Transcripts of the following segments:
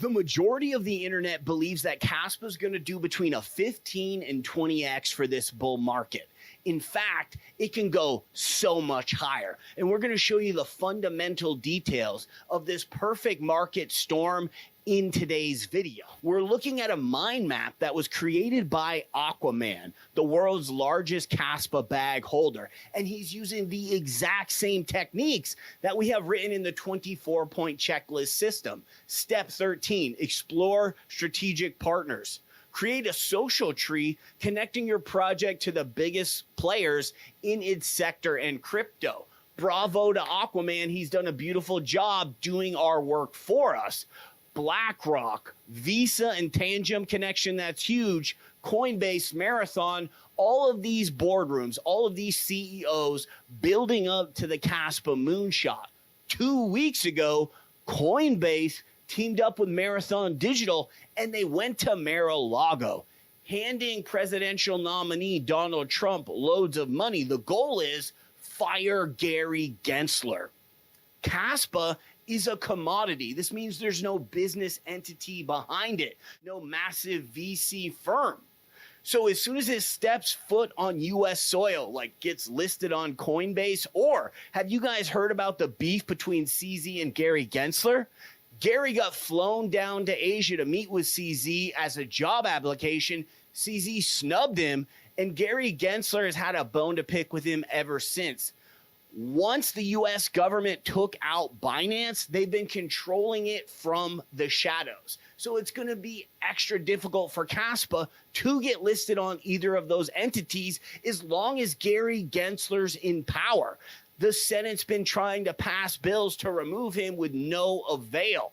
The majority of the internet believes that Kaspa is going to do between a 15 and 20x for this bull market. In fact, it can go so much higher. And we're going to show you the fundamental details of this perfect market storm in today's video. We're looking at a mind map that was created by Aquaman, the world's largest Kaspa bag holder. And he's using the exact same techniques that we have written in the 24-point checklist system. Step 13, explore strategic partners. Create a social tree connecting your project to the biggest players in its sector and crypto. Bravo to Aquaman. He's done a beautiful job doing our work for us. BlackRock, Visa, and Tangent connection, that's huge. Coinbase, Marathon, all of these boardrooms, all of these CEOs building up to the Kaspa moonshot. 2 weeks ago, Coinbase teamed up with Marathon Digital, and they went to Mar-a-Lago, handing presidential nominee Donald Trump loads of money. The goal is fire Gary Gensler. Kaspa is a commodity. This means there's no business entity behind it, no massive VC firm. So as soon as it steps foot on US soil, like gets listed on Coinbase, or have you guys heard about the beef between CZ and Gary Gensler? Gary got flown down to Asia to meet with CZ as a job application. CZ snubbed him, and Gary Gensler has had a bone to pick with him ever since. Once the US government took out Binance, they've been controlling it from the shadows. So it's going to be extra difficult for Kaspa to get listed on either of those entities as long as Gary Gensler's in power. The Senate's been trying to pass bills to remove him with no avail.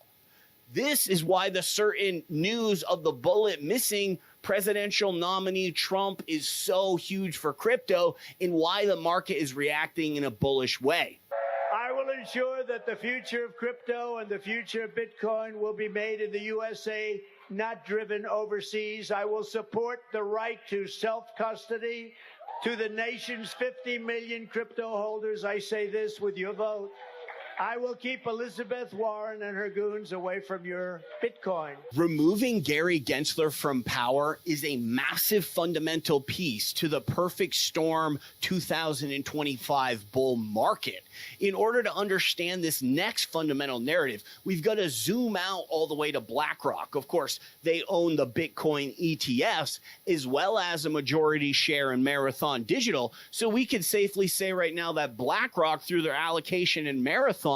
This is why the certain news of the bullet missing presidential nominee Trump is so huge for crypto and why the market is reacting in a bullish way. I will ensure that the future of crypto and the future of Bitcoin will be made in the USA, not driven overseas. I will support the right to self-custody to the nation's 50 million crypto holders. I say this with your vote. I will keep Elizabeth Warren and her goons away from your Bitcoin. Removing Gary Gensler from power is a massive fundamental piece to the perfect storm 2025 bull market. In order to understand this next fundamental narrative, we've got to zoom out all the way to BlackRock. Of course, they own the Bitcoin ETFs as well as a majority share in Marathon Digital. So we could safely say right now that BlackRock, through their allocation in Marathon,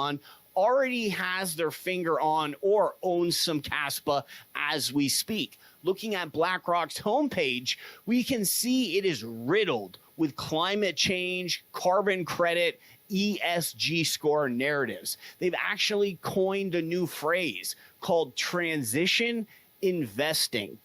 already has their finger on or owns some Kaspa as we speak. Looking at BlackRock's homepage, we can see it is riddled with climate change, carbon credit, ESG score narratives. They've actually coined a new phrase called transition investing.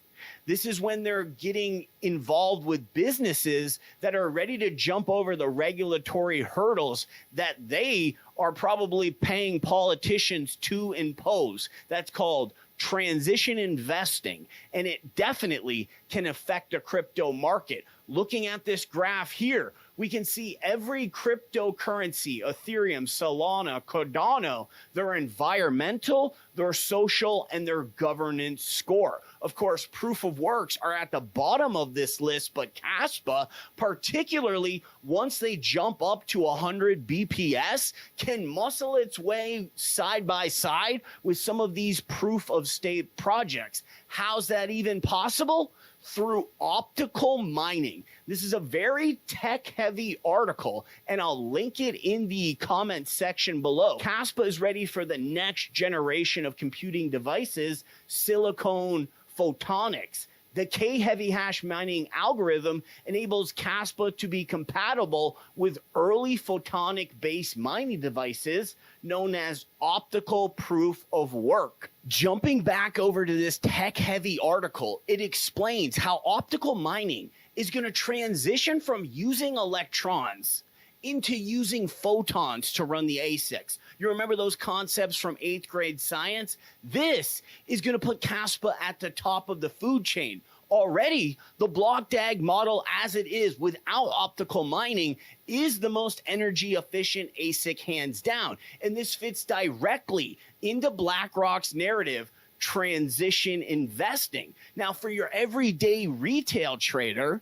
This is when they're getting involved with businesses that are ready to jump over the regulatory hurdles that they are probably paying politicians to impose. That's called transition investing, and it definitely can affect the crypto market. Looking at this graph here, we can see every cryptocurrency, Ethereum, Solana, Cardano, their environmental, their social, and their governance score. Of course, proof of works are at the bottom of this list, but Kaspa, particularly once they jump up to 100 BPS, can muscle its way side by side with some of these proof of stake projects. How's that even possible? Through optical mining. This is a very tech-heavy article, and I'll link it in the comment section below. Kaspa is ready for the next generation of computing devices, silicon photonics. The K-heavy hash mining algorithm enables Kaspa to be compatible with early photonic-based mining devices known as optical proof of work. Jumping back over to this tech-heavy article, it explains how optical mining is going to transition from using electrons into using photons to run the ASICs. You remember those concepts from 8th grade science? This is going to put Kaspa at the top of the food chain. Already, the block DAG model as it is without optical mining is the most energy efficient ASIC hands down. And this fits directly into BlackRock's narrative transition investing. Now, for your everyday retail trader,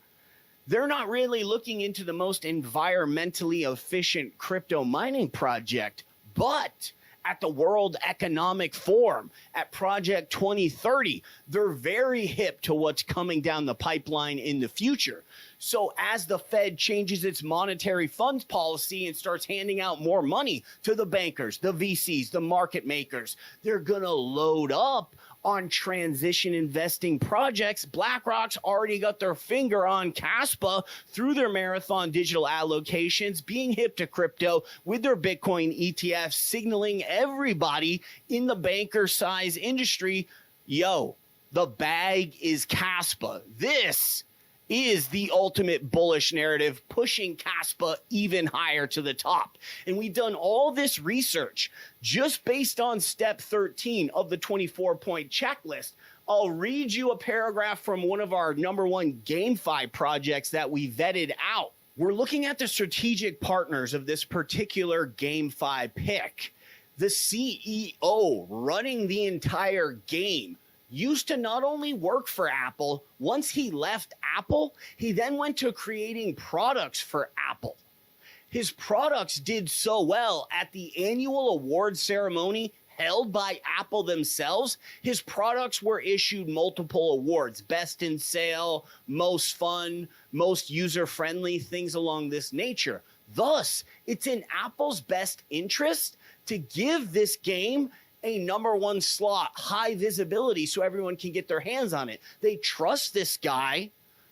they're not really looking into the most environmentally efficient crypto mining project, but at the World Economic Forum, at Project 2030, they're very hip to what's coming down the pipeline in the future. So as the Fed changes its monetary funds policy and starts handing out more money to the bankers, the VCs, the market makers, they're going to load up on transition investing projects. BlackRock's already got their finger on Kaspa through their marathon digital allocations, being hip to crypto with their Bitcoin ETFs, signaling everybody in the banker size industry, yo, the bag is Kaspa. This is the ultimate bullish narrative, pushing Kaspa even higher to the top. And we've done all this research just based on step 13 of the 24-point checklist. I'll read you a paragraph from one of our #1 GameFi projects that we vetted out. We're looking at the strategic partners of this particular GameFi pick. The CEO running the entire game used to not only work for Apple. Once he left Apple, he then went to creating products for Apple. His products did so well at the annual award ceremony held by Apple themselves. His products were issued multiple awards: best in sale, most fun, most user-friendly, things along this nature. Thus, it's in Apple's best interest to give this game a #1 slot, high visibility, so everyone can get their hands on it. They trust this guy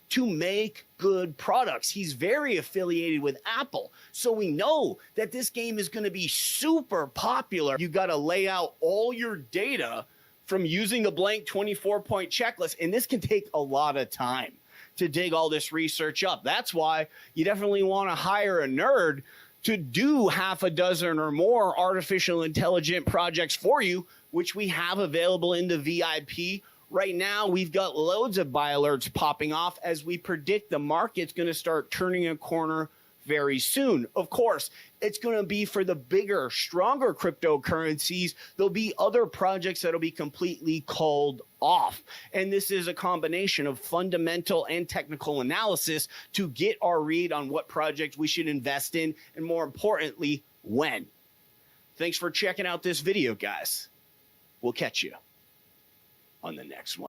to make good products. He's very affiliated with Apple. So we know that this game is going to be super popular. You got to lay out all your data from using a blank 24-point checklist, and this can take a lot of time to dig all this research up. That's why you definitely want to hire a nerd to do half a dozen or more artificial intelligent projects for you, which we have available in the VIP. Right now, we've got loads of buy alerts popping off as we predict the market's going to start turning a corner very soon. Of course, it's going to be for the bigger, stronger cryptocurrencies. There'll be other projects that'll be completely called off. And this is a combination of fundamental and technical analysis to get our read on what projects we should invest in, and more importantly, when. Thanks for checking out this video, guys. We'll catch you on the next one.